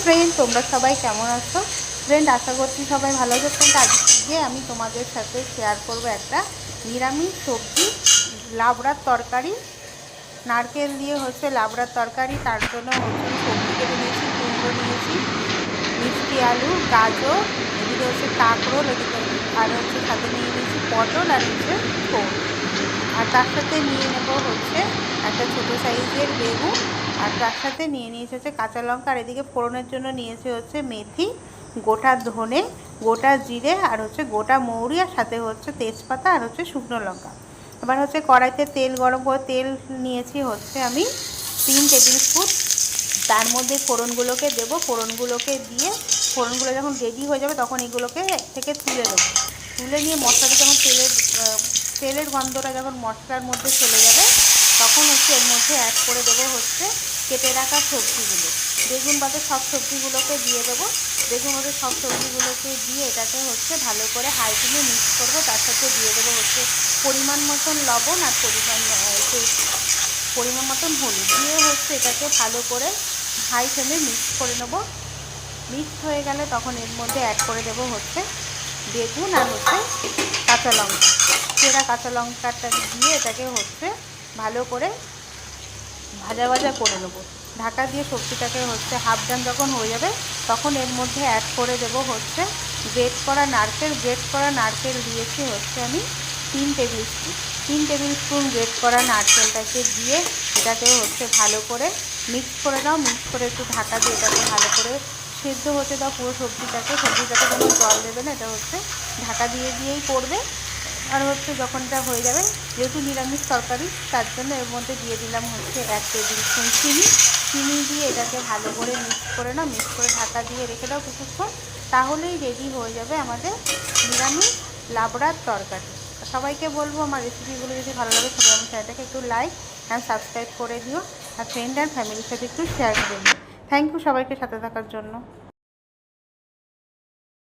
Friend, তোমরা সবাই কেমন আছো? ফ্রেন্ড, আশা করছি সবাই ভালো আছো। ফ্রেন্ড, আজকে আমি তোমাদের সাথে শেয়ার করব একটা নিরামিষ সবজি, লাবড়ার তরকারি। নারকেল দিয়ে হচ্ছে লাবড়ার তরকারি। তার জন্য হচ্ছে সবজি কেটে নিয়েছি, কুমড়ো নিয়েছি, মিষ্টি আলু, গাজর, এদিকে হচ্ছে কাঁকরোল, এদিকে আর হচ্ছে সাথে নিয়ে নিয়েছি পটল আর হচ্ছে ছোট। আর তার সাথে নিয়ে নেব হচ্ছে একটা ছোটো সাইজের বেগুন। আর তার সাথে নিয়ে নিয়েছে হচ্ছে কাঁচা লঙ্কা। আর এদিকে ফোড়নের জন্য নিয়েছে হচ্ছে মেথি, গোটা ধনে, গোটা জিরে আর হচ্ছে গোটা মৌরি, আর সাথে হচ্ছে তেজপাতা আর হচ্ছে শুকনো লঙ্কা। এবার হচ্ছে কড়াইতে তেল গরম করে তেল নিয়েছি হচ্ছে আমি 3 টেবিল স্পুন। তার মধ্যে ফোড়নগুলোকে দেবো। ফোড়নগুলোকে দিয়ে ফোড়নগুলো যখন রেডি হয়ে যাবে তখন এগুলোকে থেকে তুলে দেবো। তুলে নিয়ে মশলাটা যখন তেলের গন্ধটা যখন মশলার মধ্যে চলে যাবে তখন হচ্ছে এর মধ্যে অ্যাড করে দেবো হচ্ছে কেটে রাখা সবজিগুলো। বেগুন বাদে সব সবজিগুলোকে দিয়ে দেবো। বেগুন বাদে সব সবজিগুলোকে দিয়ে এটাকে হচ্ছে ভালো করে হাই ফ্লেমে মিক্স করবো। তার সাথে দিয়ে দেবো হচ্ছে পরিমাণ মতন লবণ আর পরিমাণ মতন হলুদ দিয়ে হচ্ছে এটাকে ভালো করে হাই ফ্লেমে মিক্স করে নেবো। মিক্স হয়ে গেলে তখন এর মধ্যে অ্যাড করে দেবো হচ্ছে বেগুন আর হচ্ছে কাঁচা লঙ্কা। চেরা কাঁচা লঙ্কাটা দিয়ে এটাকে হচ্ছে ভালো করে ভাজা ভাজা করে নেবো। ঢাকা দিয়ে সবজিটাকে হচ্ছে হাফ ডান যখন হয়ে যাবে তখন এর মধ্যে অ্যাড করে দেবো হচ্ছে গ্রেট করা নারকেল দিয়েছি হচ্ছে আমি 3 টেবিল স্পুন গ্রেট করা নারকেলটাকে দিয়ে এটাকে হচ্ছে ভালো করে মিক্স করে দাও। মিক্স করে একটু ঢাকা দিয়ে এটাকে ভালো করে সেদ্ধ হতে দাও পুরো সবজিটাকে কোনো জল দেবে না, এটা হচ্ছে ঢাকা দিয়েই করবে। আর হচ্ছে যখন এটা হয়ে যাবে, যেহেতু নিরামিষ তরকারি তার জন্য এর মধ্যে দিয়ে দিলাম হচ্ছে 1 টেবিল স্পুন চিনি দিয়ে এটাকে ভালো করে মিক্স করে নাও। মিক্স করে ঢাকা দিয়ে রেখে দাও কিছুক্ষণ, তাহলেই রেডি হয়ে যাবে আমাদের নিরামিষ লাবড়ার তরকারি। সবাইকে বলবো আমার রেসিপিগুলো যদি ভালো লাগে সবাই আমার চ্যানেলটাকে একটু লাইক অ্যান্ড সাবস্ক্রাইব করে দিও, আর ফ্রেন্ড অ্যান্ড ফ্যামিলির সাথে একটু শেয়ার করে দিও। থ্যাংক ইউ সবাইকে সাথে থাকার জন্য।